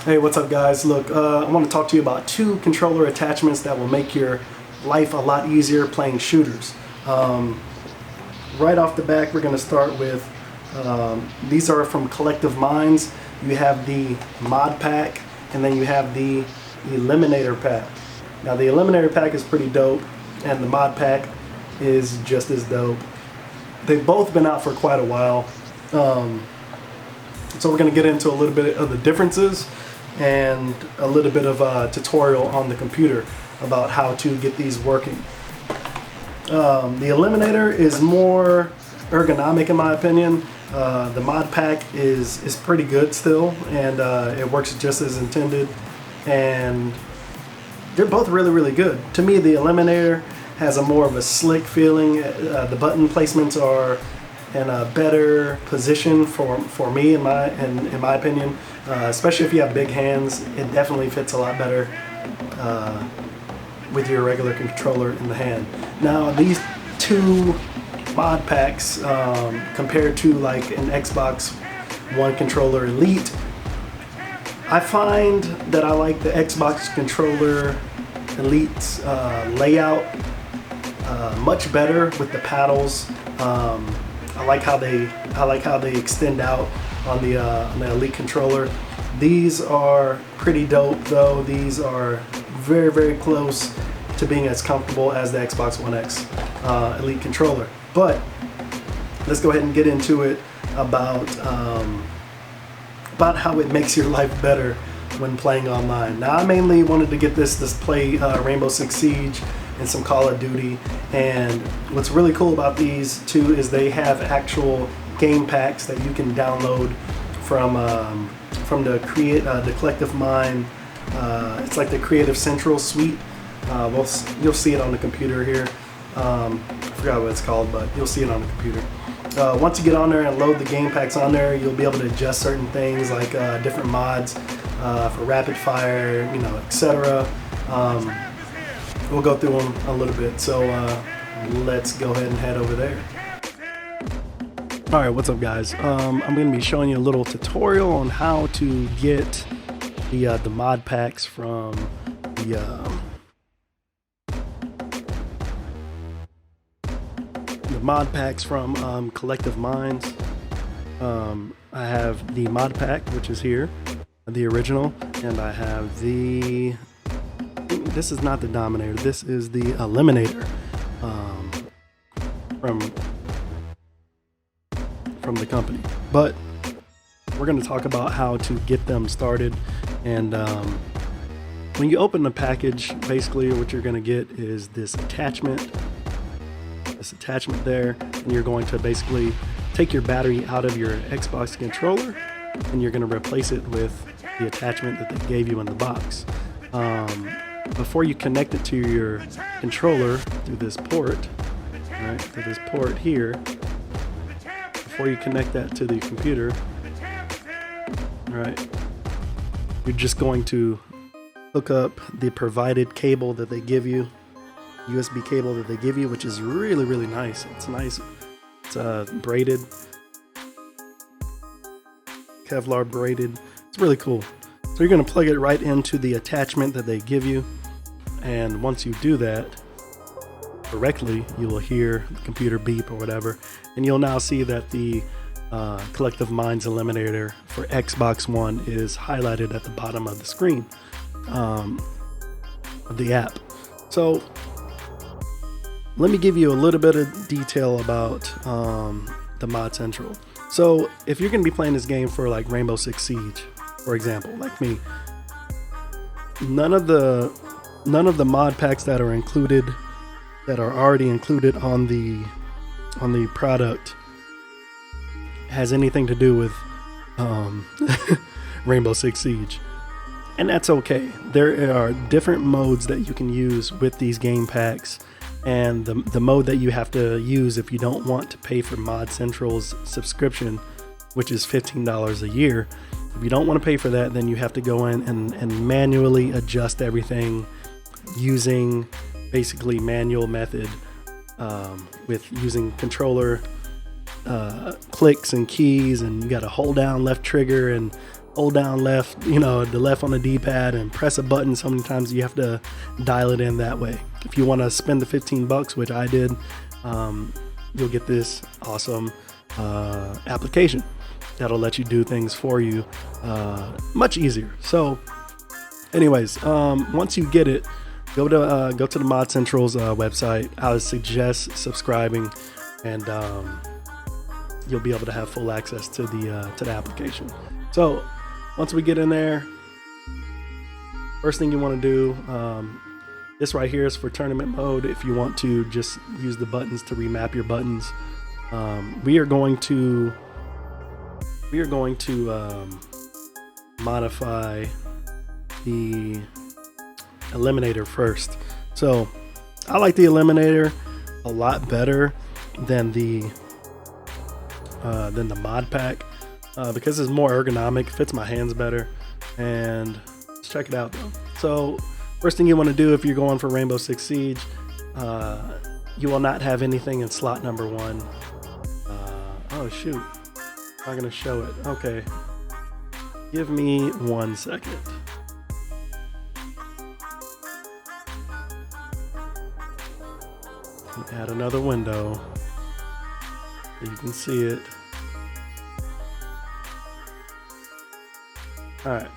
Hey, what's up guys? Look, I want to talk to you about two controller attachments that will make your life a lot easier playing shooters. Right off the back, we're going to start with, these are from Collective Minds. You have the Mod Pack, and then you have the Eliminator Pack. Now the Eliminator Pack is pretty dope, and the Mod Pack is just as dope. They've both been out for quite a while. So we're going to get into a little bit of the differences and a little bit of a tutorial on the computer about how to get these working. The Eliminator is more ergonomic in my opinion. The Mod Pack is pretty good still, and it works just as intended, and they're both really good. To me, the Eliminator has a more of a slick feeling. The button placements are in a better position for me in my opinion, especially if you have big hands. It definitely fits a lot better with your regular controller in the hand. Now these two mod packs, compared to like an Xbox One controller Elite, I find that I like the Xbox controller Elite's layout much better with the paddles. I like how they extend out on the Elite controller. These are pretty dope though. These are very close to being as comfortable as the Xbox One X Elite controller. But let's go ahead and get into it about how it makes your life better when playing online. Now I mainly wanted to get this play Rainbow Six Siege and some Call of Duty, and what's really cool about these two is they have actual game packs that you can download from the Collective Mind. It's like the Creative Central suite. You'll see it on the computer here. I forgot what it's called, but you'll see it on the computer. Once you get on there and load the game packs on there, you'll be able to adjust certain things like different mods for rapid fire, etc. We'll go through them a little bit, so let's go ahead and head over there. Alright, what's up guys? I'm going to be showing you a little tutorial on how to get the mod packs from the mod packs from Collective Minds. I have the mod pack, which is here, the original, and I have this is not the Dominator, this is the Eliminator from the company. But we're going to talk about how to get them started. And when you open the package, basically what you're going to get is this attachment there, and you're going to basically take your battery out of your Xbox controller and you're going to replace it with the attachment that they gave you in the box. Before you connect it to your controller through this port, right, to this port here, before you connect that to the computer, right, you're just going to hook up the provided cable that they give you, USB cable that they give you, which is really nice. It's nice. It's braided, Kevlar braided. It's really cool. So you're going to plug it right into the attachment that they give you, and once you do that correctly, you will hear the computer beep or whatever, and you'll now see that the Collective Minds Eliminator for Xbox One is highlighted at the bottom of the screen of the app. So let me give you a little bit of detail about the Mod Central. So if you're going to be playing this game for like Rainbow Six Siege, for example, like me, none of the mod packs that are already included on the product has anything to do with Rainbow Six Siege, and that's okay. There are different modes that you can use with these game packs, and the mode that you have to use if you don't want to pay for Mod Central's subscription, which is $15 a year. If you don't want to pay for that, then you have to go in and manually adjust everything using basically manual method, with using controller clicks and keys, and you got to hold down left trigger and hold down left, the left on the D-pad and press a button. Sometimes you have to dial it in that way. If you want to spend the $15, which I did, you'll get this awesome application that'll let you do things for you much easier. So anyways, once you get it, go to the Mod Central's website. I would suggest subscribing, and you'll be able to have full access to the application. So once we get in there, first thing you want to do, this right here is for tournament mode. If you want to just use the buttons to remap your buttons, we are going to modify the Eliminator first. So I like the Eliminator a lot better than the mod pack because it's more ergonomic, fits my hands better, and let's check it out though. So first thing you want to do if you're going for Rainbow Six Siege, you will not have anything in slot number 1. Oh shoot, I'm not gonna show it. Okay, give me 1 second. Add another window so you can see it. Alright.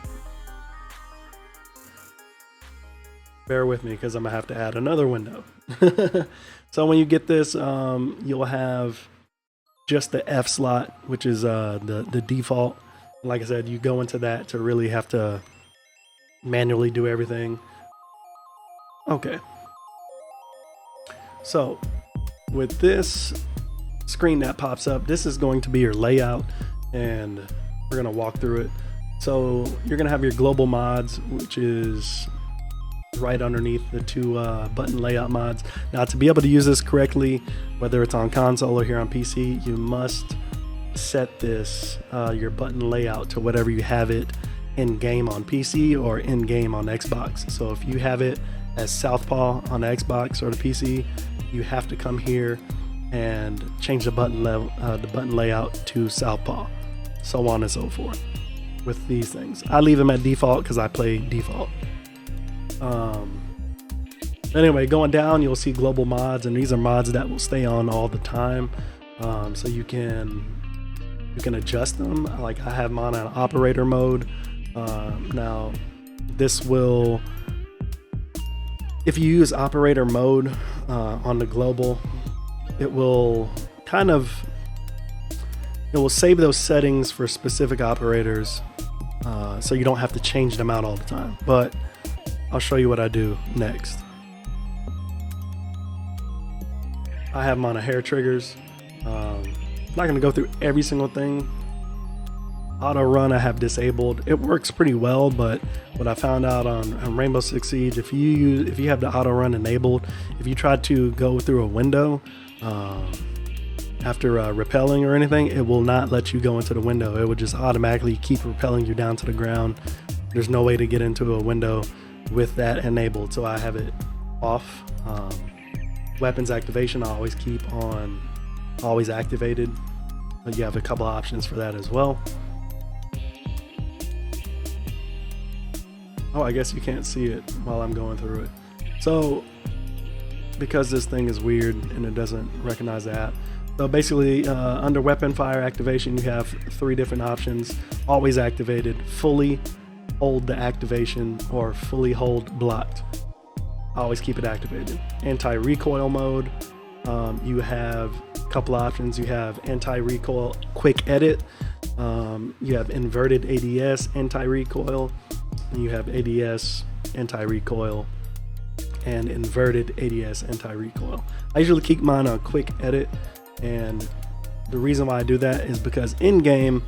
Bear with me because I'm going to have to add another window. So when you get this, you'll have just the F slot, which is the default. Like I said, you go into that to really have to manually do everything. Okay. So with this screen that pops up, this is going to be your layout, and we're going to walk through it. So you're going to have your global mods, which is right underneath the 2 button layout mods. Now, to be able to use this correctly, whether it's on console or here on PC, you must set this your button layout to whatever you have it in game on PC or in game on Xbox. So if you have it as Southpaw on the Xbox or the PC, you have to come here and change the button layout to Southpaw, so on and so forth with these things. I leave them at default because I play default. Anyway, going down, you'll see global mods, and these are mods that will stay on all the time. So you can adjust them. Like I have mine on operator mode. Now this will, if you use operator mode on the global, it will save those settings for specific operators, so you don't have to change them out all the time. But I'll show you what I do next. I have them on hair triggers. I'm not going to go through every single thing. Auto run I have disabled. It works pretty well, but what I found out on Rainbow Six Siege, if you have the auto run enabled, if you try to go through a window after rappelling or anything, it will not let you go into the window. It will just automatically keep rappelling you down to the ground. There's no way to get into a window with that enabled, so I have it off. Weapons activation I always keep on always activated, but you have a couple options for that as well. Oh, I guess you can't see it while I'm going through it. So because this thing is weird and it doesn't recognize the app, so basically under weapon fire activation you have 3 different options: always activated, fully hold the activation, or fully hold blocked. I always keep it activated. Anti-recoil mode, you have a couple options. You have anti-recoil quick edit, you have inverted ADS anti-recoil, and you have ADS anti-recoil and inverted ADS anti-recoil. I usually keep mine on quick edit, and the reason why I do that is because in game,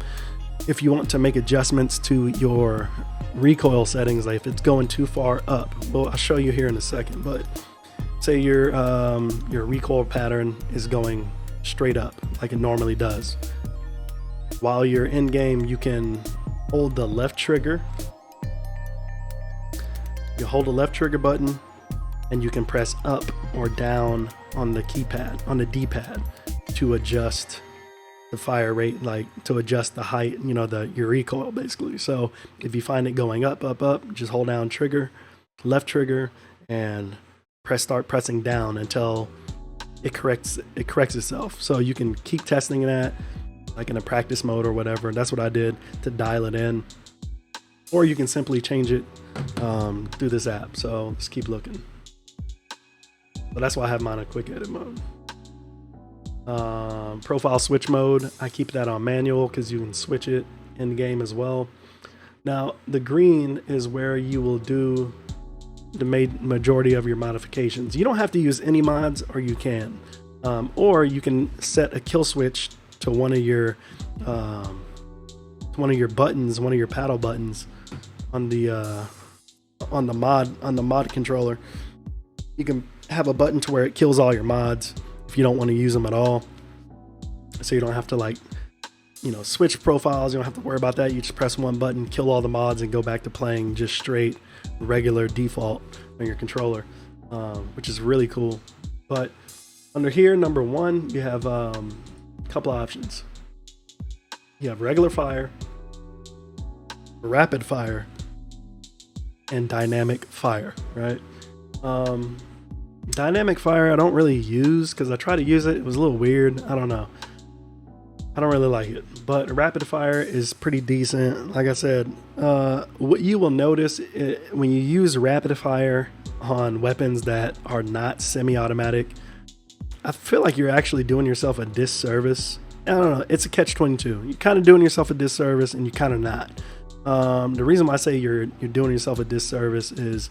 if you want to make adjustments to your recoil settings, like if it's going too far up, well, I'll show you here in a second, but say your recoil pattern is going straight up like it normally does. While you're in game, you can hold the left trigger. You hold the left trigger button and you can press up or down on the keypad, on the D-pad, to adjust the fire rate, like to adjust the height, you know, your recoil basically. So if you find it going up, just hold down left trigger, and start pressing down until it corrects itself. So you can keep testing that, like in a practice mode or whatever. That's what I did to dial it in. Or you can simply change it through this app. So let's keep looking. So that's why I have mine on quick edit mode. Profile switch mode, I keep that on manual because you can switch it in game as well. Now the green is where you will do the majority of your modifications. You don't have to use any mods, or you can, or you can set a kill switch to one of your buttons, one of your paddle buttons on the mod controller. You can have a button to where it kills all your mods if you don't want to use them at all. So you don't have to, like, you know, switch profiles. You don't have to worry about that. You just press one button, kill all the mods, and go back to playing just straight regular default on your controller, which is really cool. But under here, number one, you have a couple of options. You have regular fire, rapid fire, and dynamic fire, right? Dynamic fire I don't really use because I tried to use it. It was a little weird. I don't know. I don't really like it. But rapid fire is pretty decent. Like I said, what you will notice when you use rapid fire on weapons that are not semi-automatic, I feel like you're actually doing yourself a disservice. I don't know. It's a catch-22. You're kind of doing yourself a disservice, and you're kind of not. The reason why I say you're doing yourself a disservice is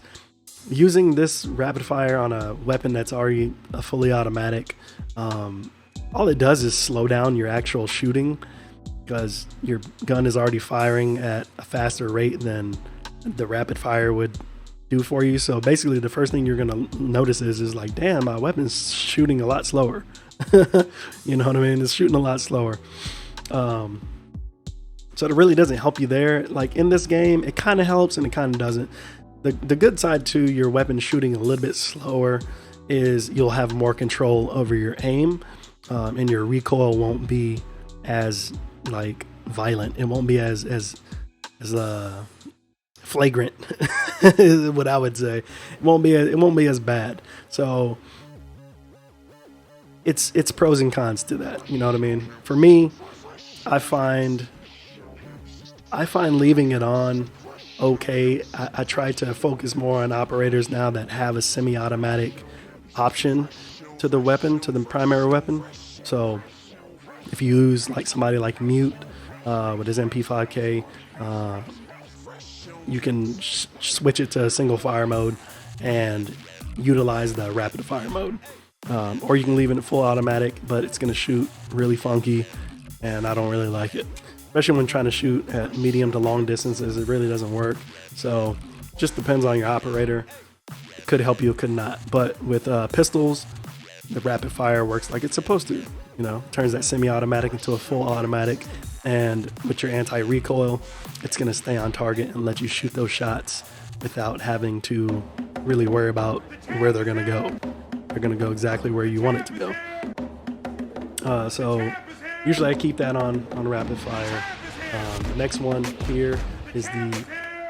using this rapid fire on a weapon that's already a fully automatic. All it does is slow down your actual shooting because your gun is already firing at a faster rate than the rapid fire would do for you. So basically the first thing you're going to notice is like, damn, my weapon's shooting a lot slower. You know what I mean? It's shooting a lot slower. So it really doesn't help you there. Like in this game, it kind of helps and it kind of doesn't. The good side to your weapon shooting a little bit slower is you'll have more control over your aim, and your recoil won't be as like violent. It won't be as flagrant, is what I would say. It won't be as bad. So it's pros and cons to that. You know what I mean? For me, I find leaving it on okay. I try to focus more on operators now that have a semi-automatic option to the weapon, to the primary weapon. So if you use like somebody like Mute with his MP5K, you can switch it to single fire mode and utilize the rapid fire mode. Or you can leave it in full automatic, but it's going to shoot really funky, and I don't really like it. Especially when trying to shoot at medium to long distances, it really doesn't work. So just depends on your operator. It could help you, it could not. But with pistols, the rapid fire works like it's supposed to. You know, turns that semi-automatic into a full automatic. And with your anti-recoil, it's going to stay on target and let you shoot those shots without having to really worry about where they're going to go. They're going to go exactly where you want it to go. So usually I keep that on rapid fire. The next one here is the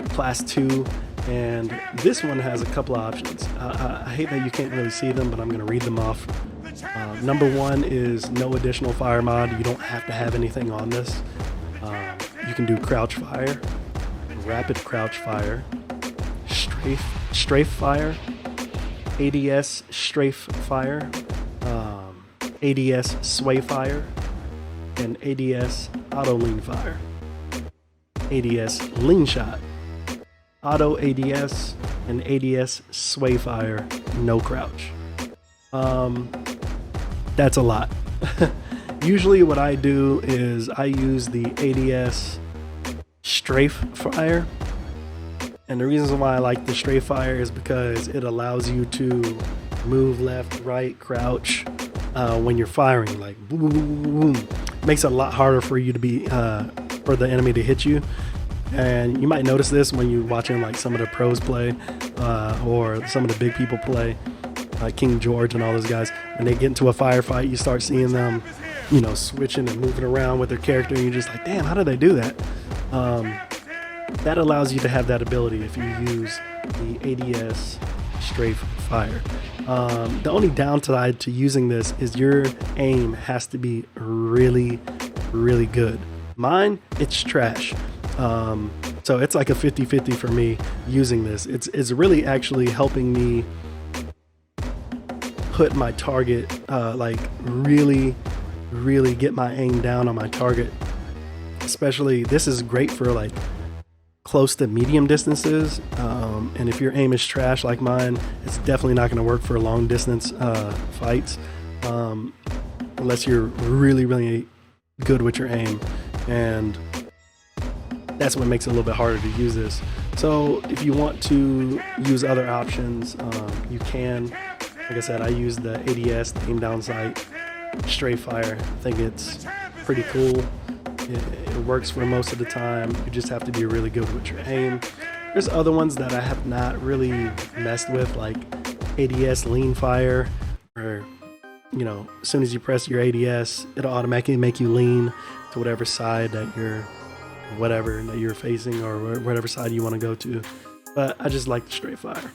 class 2, and this one has a couple of options. I hate that you can't really see them, but I'm going to read them off. Number 1 is no additional fire mod. You don't have to have anything on this. You can do crouch fire, rapid crouch fire, strafe fire, ADS strafe fire, ADS sway fire, and ADS auto lean fire, ADS lean shot, auto ADS, and ADS sway fire, no crouch. That's a lot. Usually what I do is I use the ADS strafe fire, and the reason why I like the strafe fire is because it allows you to move left, right, crouch when you're firing, like boom, boom, boom, boom. Makes it a lot harder for you to be for the enemy to hit you. And you might notice this when you're watching like some of the pros play or some of the big people play, like King George and all those guys. When they get into a firefight, you start seeing them you know, switching and moving around with their character, and you're just like, damn, how did they do that? That allows you to have that ability if you use the ADS strafe fire. The only downside to using this is your aim has to be really, really good. Mine, it's trash. So it's like a 50-50 for me using this. It's really actually helping me put my target, like really get my aim down on my target. Especially, this is great for like close to medium distances, and if your aim is trash like mine, it's definitely not going to work for long distance fights, unless you're really good with your aim, and that's what makes it a little bit harder to use this. So if you want to use other options, you can. Like I said, I use the ADS, the aim down sight strafe fire. I think it's pretty cool. It works for most of the time. You just have to be really good with your aim. There's other ones that I have not really messed with, like ADS lean fire, where, you know, as soon as you press your ADS, it'll automatically make you lean to whatever side that you're facing, or whatever side you want to go to. But I just like the strafe fire.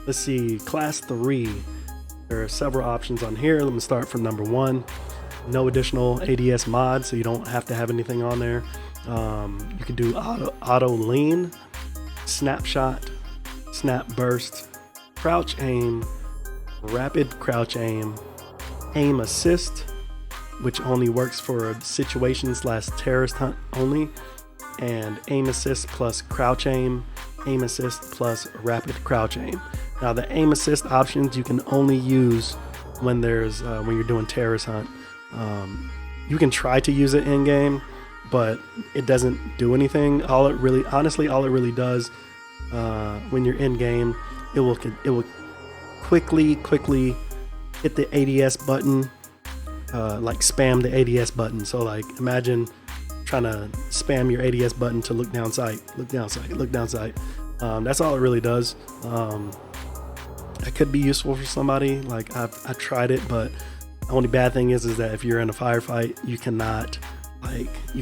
Let's see, class 3. There are several options on here. Let me start from number 1. No additional ADS mod, so you don't have to have anything on there. You can do auto lean, snapshot, snap burst, crouch aim, rapid crouch aim assist, which only works for situations / terrorist hunt only, and aim assist plus crouch aim assist plus rapid crouch aim. Now the aim assist options you can only use when you're doing terrorist hunt. You can try to use it in game, but it doesn't do anything. All it really does, when you're in game, it will quickly hit the ADS button, like spam the ADS button. So like imagine trying to spam your ADS button to look down sight. That's all it really does. It could be useful for somebody. Like I tried it, but the only bad thing is that if you're in a firefight, you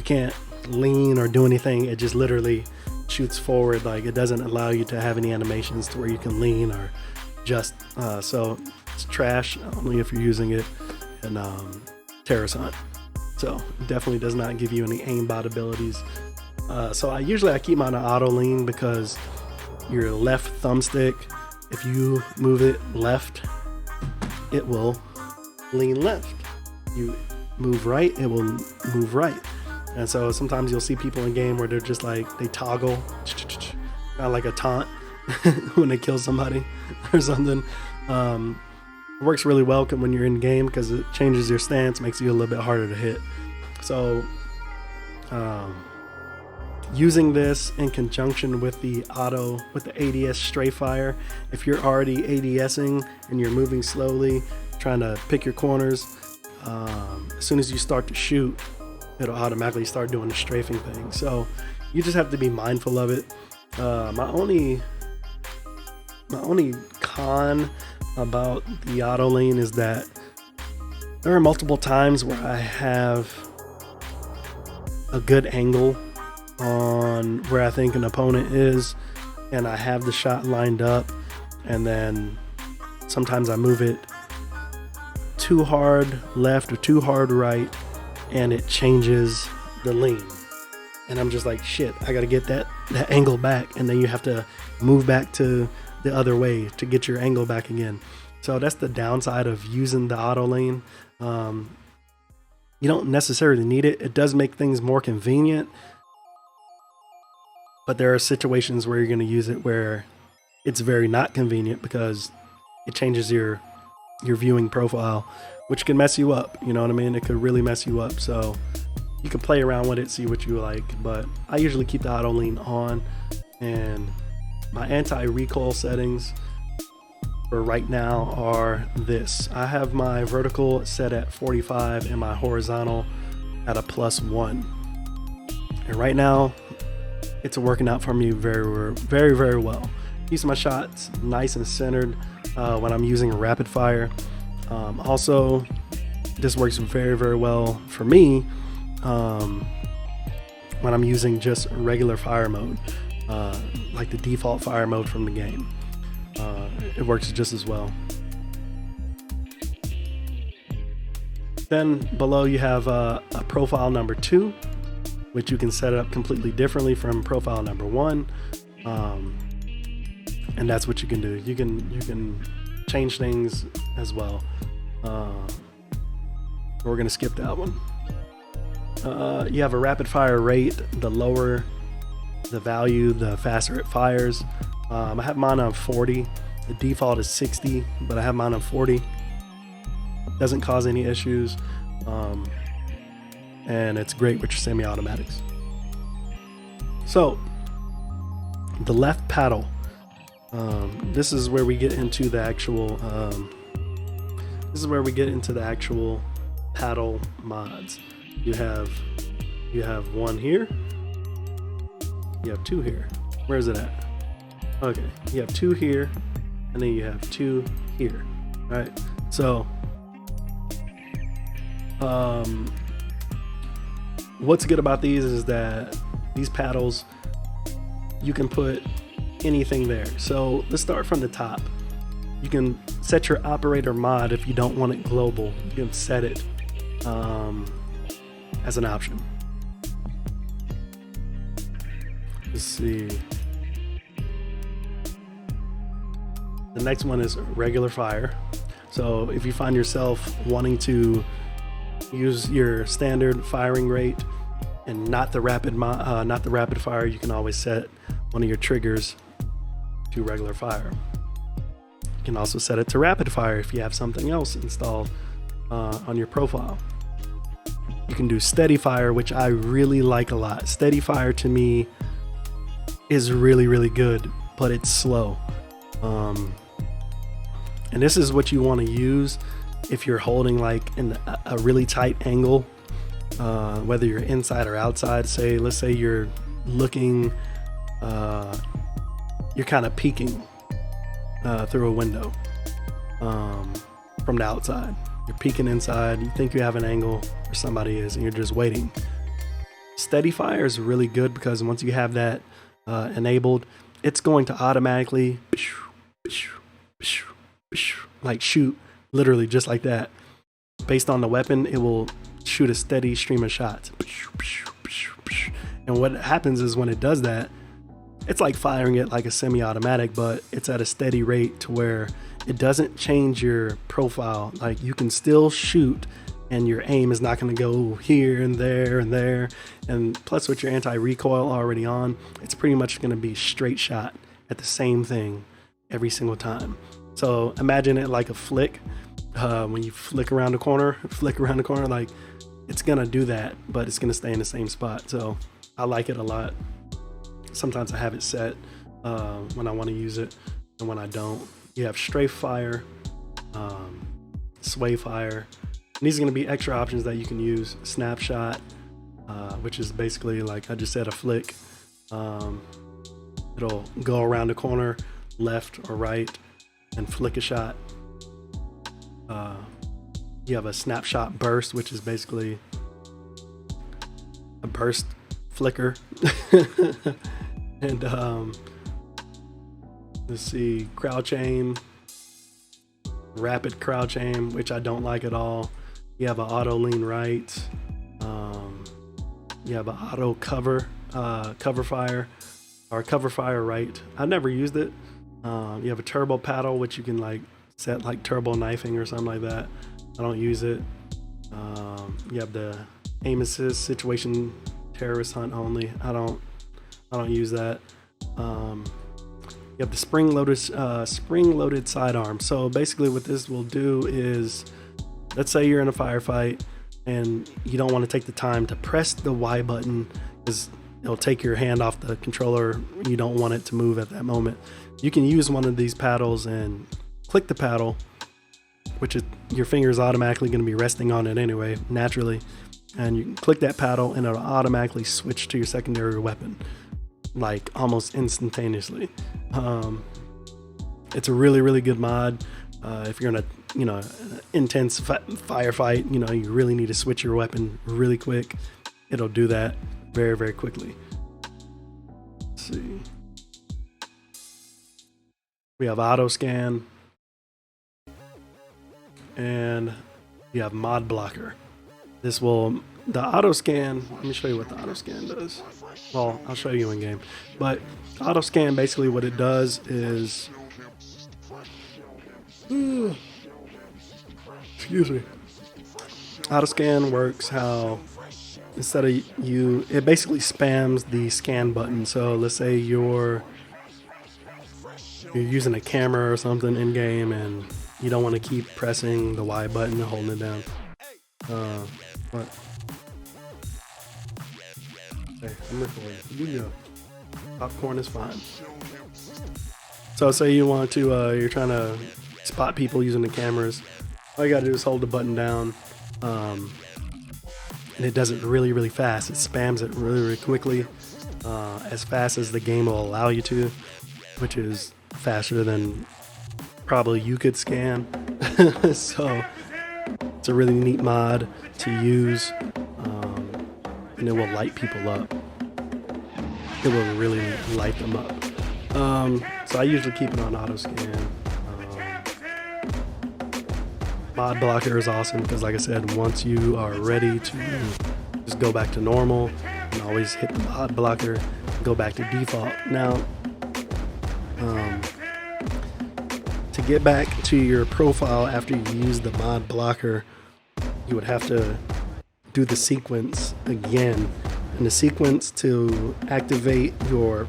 can't lean or do anything. It just literally shoots forward. Like it doesn't allow you to have any animations to where you can lean or just. So it's trash only if you're using it in terrorist hunt. So it definitely does not give you any aimbot abilities. So I keep mine on auto lean, because your left thumbstick, if you move it left, it will lean left. You move right, it will move right. And so sometimes you'll see people in game where they're just like, they toggle, kind of like a taunt when they kill somebody or something. It works really well when you're in game, because it changes your stance, makes you a little bit harder to hit. So using this in conjunction with the ADS strafe fire, if you're already ADSing and you're moving slowly, trying to pick your corners, as soon as you start to shoot, it'll automatically start doing the strafing thing. So you just have to be mindful of it. My only con about the auto lean is that there are multiple times where I have a good angle on where I think an opponent is, and I have the shot lined up, and then sometimes I move it too hard left or too hard right, and it changes the lean, and I'm just like, shit, I gotta get that angle back, and then you have to move back to the other way to get your angle back again. So that's the downside of using the auto lean. You don't necessarily need it. It does make things more convenient, but there are situations where you're going to use it where it's very not convenient, because it changes your viewing profile, which can mess you up. You know what I mean? It could really mess you up. So you can play around with it, see what you like, but I usually keep the auto lean on. And my anti-recoil settings for right now are this. I have my vertical set at 45 and my horizontal at a +1. And right now it's working out for me very well. Keeps my shots nice and centered when I'm using rapid fire. Also, this works very, very well for me when I'm using just regular fire mode, like the default fire mode from the game. It works just as well. Then below you have a profile number 2, which you can set up completely differently from profile number 1. And that's what you can do. You can change things as well. We're gonna skip that one. You have a rapid fire rate. The lower the value, the faster it fires. I have mine on 40. The default is 60, but I have mine on 40. Doesn't cause any issues, and it's great with your semi-automatics. So the left paddle. This is where we get into the actual. This is where we get into the actual paddle mods. You have one here. You have 2 here. Where is it at? Okay, you have 2 here, and then you have 2 here. All right. So, what's good about these is that these paddles, you can put anything there. So let's start from the top. You can set your operator mod if you don't want it global. You can set it as an option. Let's see. The next one is regular fire. So if you find yourself wanting to use your standard firing rate and not the rapid fire, you can always set one of your triggers to regular fire. You can also set it to rapid fire if you have something else installed on your profile. You can do steady fire, which I really like a lot. Steady fire to me is really, really good, but it's slow. And this is what you want to use if you're holding like in a really tight angle, whether you're inside or outside. Let's say you're looking, you're kind of peeking through a window from the outside. You're peeking inside, you think you have an angle where somebody is, and you're just waiting. Steady fire is really good because once you have that enabled, it's going to automatically like shoot, literally just like that. Based on the weapon, it will shoot a steady stream of shots. And what happens is when it does that, it's like firing it like a semi-automatic, but it's at a steady rate to where it doesn't change your profile. Like you can still shoot and your aim is not going to go here and there and there. And plus with your anti-recoil already on, it's pretty much going to be straight shot at the same thing every single time. So imagine it like a flick. When you flick around the corner, like it's going to do that, but it's going to stay in the same spot. So I like it a lot. Sometimes I have it set when I want to use it, and when I don't. You have strafe fire, sway fire. And these are going to be extra options that you can use. Snapshot, which is basically like I just said, a flick. It'll go around the corner, left or right, and flick a shot. You have a snapshot burst, which is basically a burst flicker. And let's see, crouch aim, rapid crouch aim, which I don't like at all. You have an auto lean right. You have an auto cover fire, or cover fire right. I never used it. You have a turbo paddle, which you can like set like turbo knifing or something like that. I don't use it. You have the aim assist, situation terrorist hunt only. I don't use that. You have the spring-loaded sidearm. So basically what this will do is, let's say you're in a firefight and you don't want to take the time to press the Y button because it'll take your hand off the controller. You don't want it to move at that moment. You can use one of these paddles and click the paddle, which is your finger is automatically going to be resting on it anyway, naturally. And you can click that paddle and it'll automatically switch to your secondary weapon, like almost instantaneously. It's a really, really good mod. If you're in you know, intense firefight, you know, you really need to switch your weapon really quick, it'll do that very, very quickly. Let's see. We have auto scan, and we have mod blocker. This will, the auto scan, let me show you what the auto scan does. Well, I'll show you in game, but auto scan, basically what it does is, excuse me. Auto scan works how, instead of it basically spams the scan button. So let's say you're using a camera or something in game and you don't want to keep pressing the Y button and holding it down. But hey, I'm recording. You go. Popcorn is fine. So say you want to, you're trying to spot people using the cameras. All you gotta do is hold the button down, and it does it really, really fast. It spams it really, really quickly, as fast as the game will allow you to, which is faster than probably you could scan. So it's a really neat mod to use, and it will light people up. It will really light them up. So I usually keep it on auto scan. Mod blocker is awesome because, like I said, once you are ready to just go back to normal, and always hit the mod blocker, go back to default. Now, to get back to your profile after you use the mod blocker, you would have to do the sequence again. And the sequence to activate your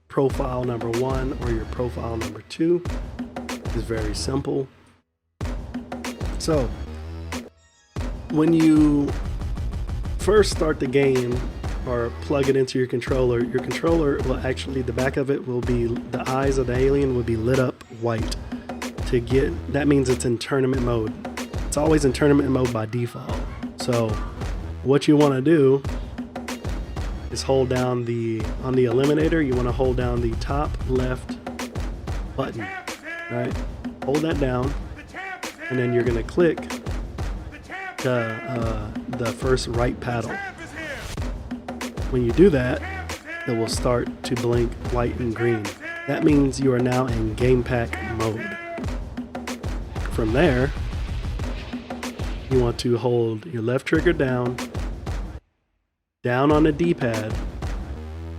profile number 1 or your profile number 2 is very simple. So when you first start the game or plug it into your controller will actually, the back of it will be, the eyes of the alien will be lit up white. That means it's in tournament mode. It's always in tournament mode by default. So what you want to do is hold down on the Eliminator, you want to hold down the top left button, right? Hold that down, and then you're going to click the first right paddle. When you do that, it will start to blink white and green. That means you are now in game pack mode. From there, you want to hold your left trigger down on the D-pad,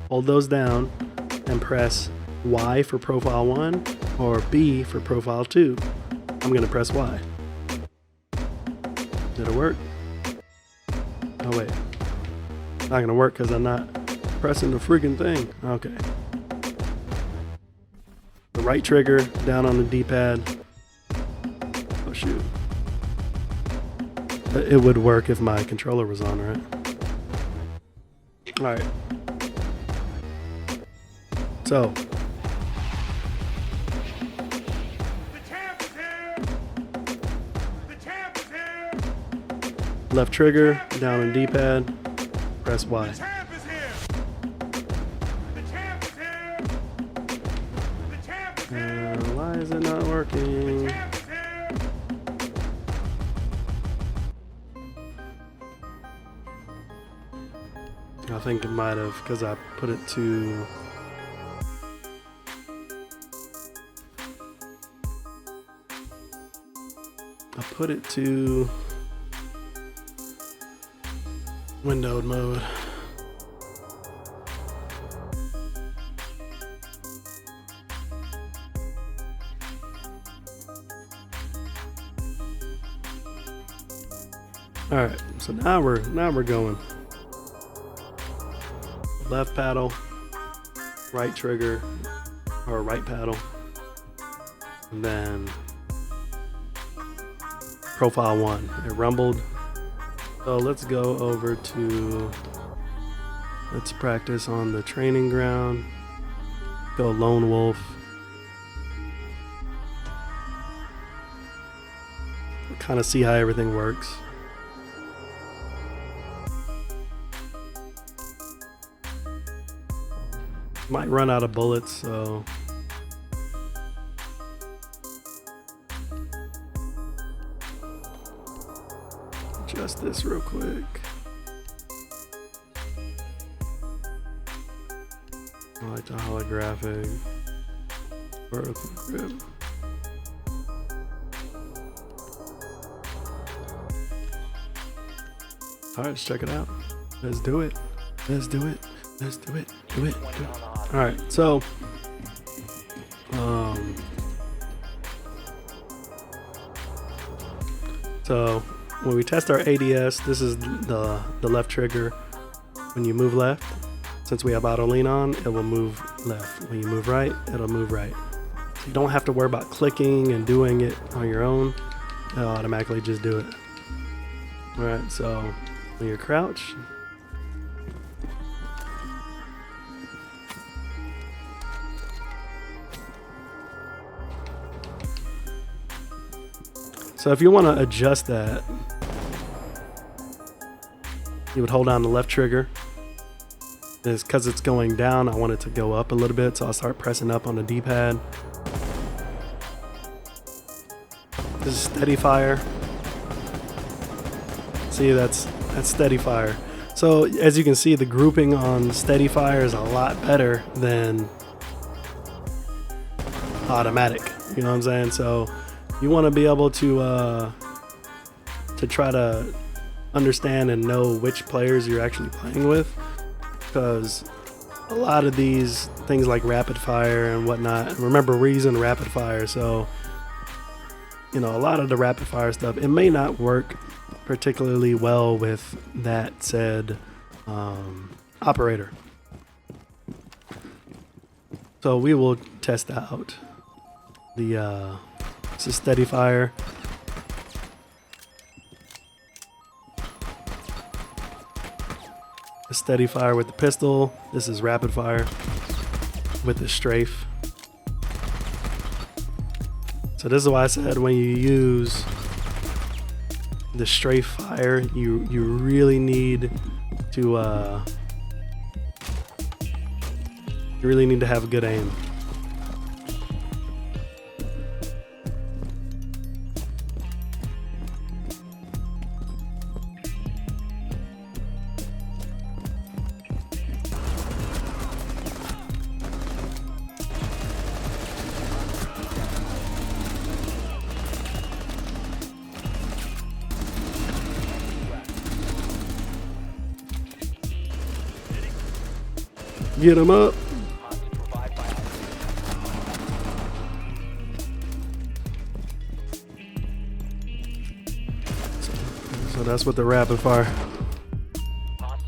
hold those down, and press Y for profile 1 or B for profile 2. I'm going to press Y. Did it work? Oh wait, not going to work because I'm not pressing the freaking thing. Okay. The right trigger down on the D-pad. Oh shoot. It would work if my controller was on, right? Alright. So left trigger down on D-pad, press Y. Why is it not working? I think it might have, because I put it to windowed mode. All right, so now we're going. Left paddle, right trigger, or right paddle, and then profile 1. It rumbled. So let's go over to, let's practice on the training ground. Go lone wolf. Kind of see how everything works. Might run out of bullets, so adjust this real quick. I like the holographic vertical grip. All right, let's check it out. Let's do it. Let's do it. Let's do it. Do it. Do it. All right, so when we test our ADS, this is the left trigger. When you move left, since we have auto lean on, it will move left. When you move right, it'll move right. So you don't have to worry about clicking and doing it on your own. It'll automatically just do it. All right, so when you crouch, so if you want to adjust that, you would hold down the left trigger. It's because it's going down, I want it to go up a little bit, so I'll start pressing up on the D-pad. This is steady fire. See, that's steady fire. So as you can see, the grouping on steady fire is a lot better than automatic. You know what I'm saying? So you want to be able to try to understand and know which players you're actually playing with, because a lot of these things like rapid fire and whatnot, remember we're using rapid fire, so you know, a lot of the rapid fire stuff, it may not work particularly well with that said operator. So we will test out the this is steady fire. A steady fire with the pistol. This is rapid fire with the strafe. So this is why I said when you use the strafe fire, you really need to have a good aim. Get him up. So that's what the rapid fire.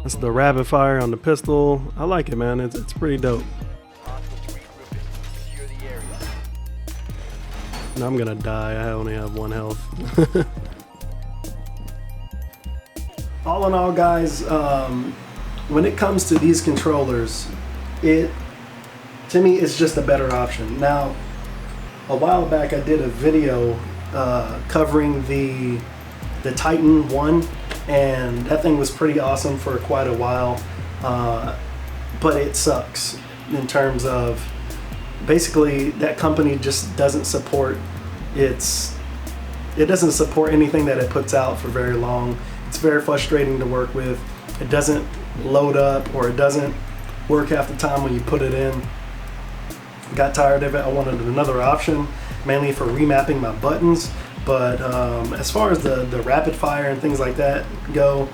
That's the rapid fire on the pistol. I like it, man. It's pretty dope. And I'm gonna die. I only have 1 health. All in all, guys, when it comes to these controllers, to me, it's just a better option. Now, a while back I did a video covering the Titan 1, and that thing was pretty awesome for quite a while, but it sucks in terms of basically that company just doesn't support it doesn't support anything that it puts out for very long. It's very frustrating to work with. It doesn't load up, or it doesn't work half the time when you put it in. Got tired of it. I wanted another option, mainly for remapping my buttons. But as far as the rapid fire and things like that go,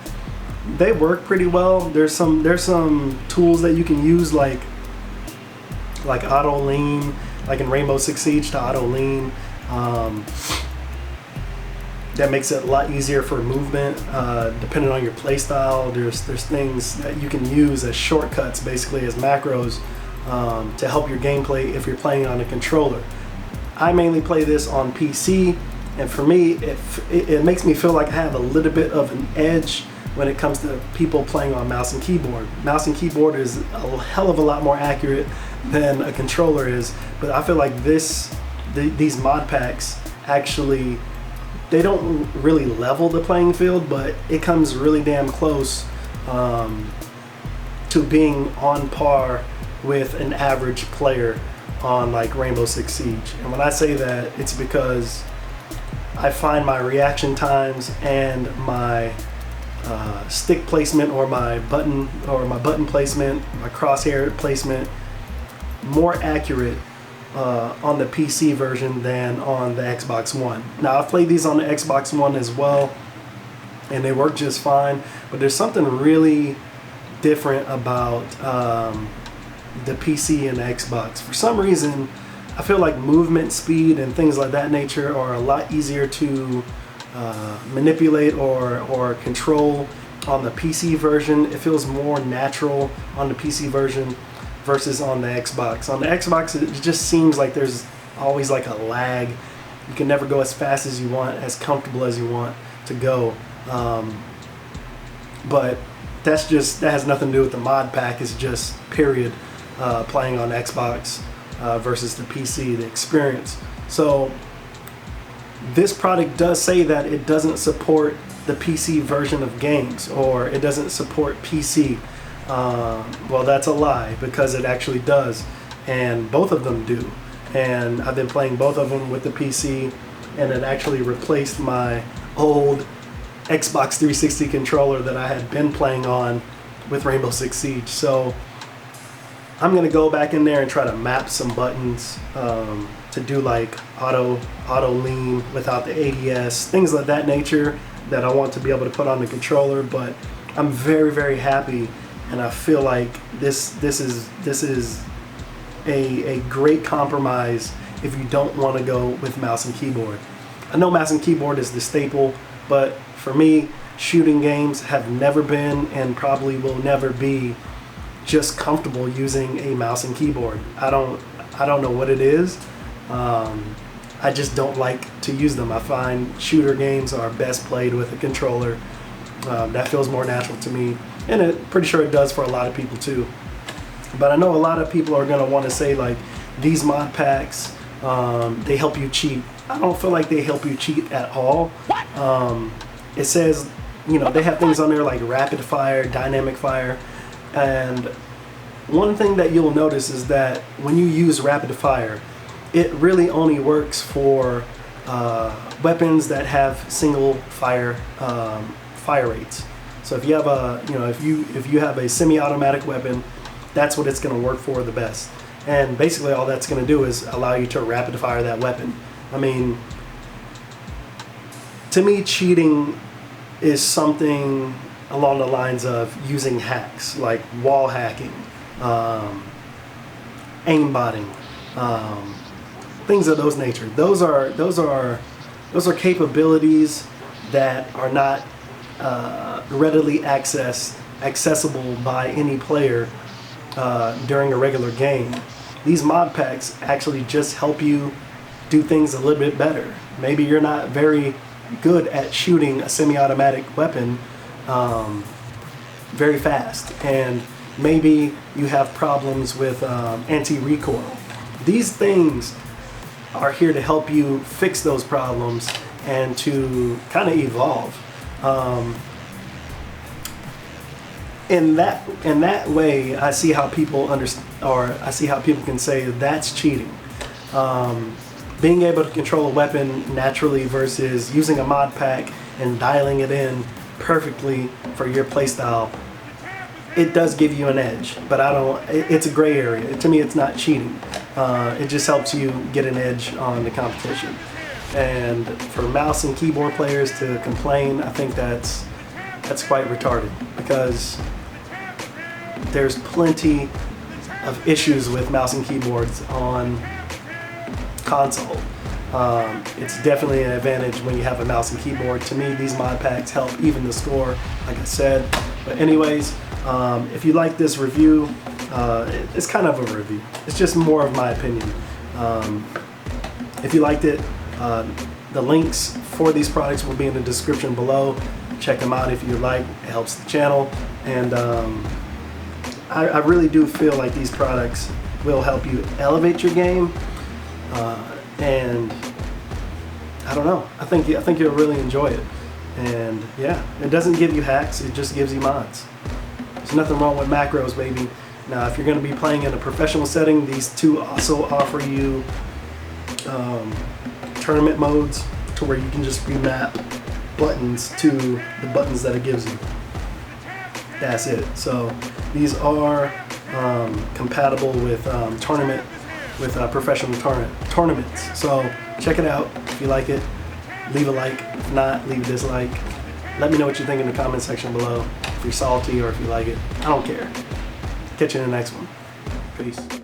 they work pretty well. There's some tools that you can use, like auto lean, like in Rainbow Six Siege to auto lean. That makes it a lot easier for movement, depending on your playstyle. There's things that you can use as shortcuts, basically as macros, to help your gameplay if you're playing on a controller. I mainly play this on PC, and for me, it makes me feel like I have a little bit of an edge when it comes to people playing on mouse and keyboard. Mouse and keyboard is a hell of a lot more accurate than a controller is, but I feel like these mod packs actually, they don't really level the playing field, but it comes really damn close to being on par with an average player on like Rainbow Six Siege. And when I say that, it's because I find my reaction times and my stick placement or my button placement, my crosshair placement, more accurate on the PC version than on the Xbox One. Now I've played these on the Xbox One as well, and they work just fine, but there's something really different about the PC and the Xbox. For some reason, I feel like movement speed and things like that nature are a lot easier to manipulate or control on the PC version. It feels more natural on the PC version versus on the Xbox. On the Xbox, it just seems like there's always like a lag. You can never go as fast as you want, as comfortable as you want to go. But that has nothing to do with the mod pack. It's just period playing on Xbox versus the PC, the experience. So this product does say that it doesn't support the PC version of games, or it doesn't support PC. Well, that's a lie, because it actually does, and both of them do. And I've been playing both of them with the PC, and it actually replaced my old Xbox 360 controller that I had been playing on with Rainbow Six Siege. So I'm gonna go back in there and try to map some buttons to do like auto lean without the ADS, things of that nature that I want to be able to put on the controller. But I'm very, very happy, and I feel like this is a great compromise if you don't want to go with mouse and keyboard. I know mouse and keyboard is the staple, but for me, shooting games have never been and probably will never be just comfortable using a mouse and keyboard. I don't know what it is. I just don't like to use them. I find shooter games are best played with a controller. That feels more natural to me, and pretty sure it does for a lot of people too. But I know a lot of people are going to want to say like these mod packs, they help you cheat. I don't feel like they help you cheat at all. It says, they have things on there like rapid fire, dynamic fire, and one thing that you'll notice is that when you use rapid fire, it really only works for weapons that have single fire rates. So if you have if you have a semi-automatic weapon, that's what it's going to work for the best. And basically all that's going to do is allow you to rapid fire that weapon. I mean, to me, cheating is something along the lines of using hacks, like wall hacking, aimbotting, things of those nature. Those are capabilities that are not readily accessible by any player during a regular game. These mod packs actually just help you do things a little bit better. Maybe you're not very good at shooting a semi-automatic weapon very fast, and maybe you have problems with anti-recoil. These things are here to help you fix those problems and to kind of evolve. In that way, I see how people I see how people can say that's cheating. Being able to control a weapon naturally versus using a mod pack and dialing it in perfectly for your playstyle, it does give you an edge, but it's a gray area. To me, it's not cheating. It just helps you get an edge on the competition. And for mouse and keyboard players to complain, I think that's quite retarded, because there's plenty of issues with mouse and keyboards on console. It's definitely an advantage when you have a mouse and keyboard. To me, these mod packs help even the score, like I said. But anyways, if you like this review, it's kind of a review. It's just more of my opinion. If you liked it, the links for these products will be in the description below. Check them out if you like. It helps the channel. And I really do feel like these products will help you elevate your game. And I don't know. I think you'll really enjoy it. And yeah, it doesn't give you hacks. It just gives you mods. There's nothing wrong with macros, baby. Now, if you're going to be playing in a professional setting, these two also offer you tournament modes to where you can just remap buttons to the buttons that it gives you. That's it. So these are compatible with professional tournaments. So check it out. If you like it, leave a like. If not, leave a dislike. Let me know what you think in the comment section below. If you're salty or if you like it, I don't care. Catch you in the next one. Peace.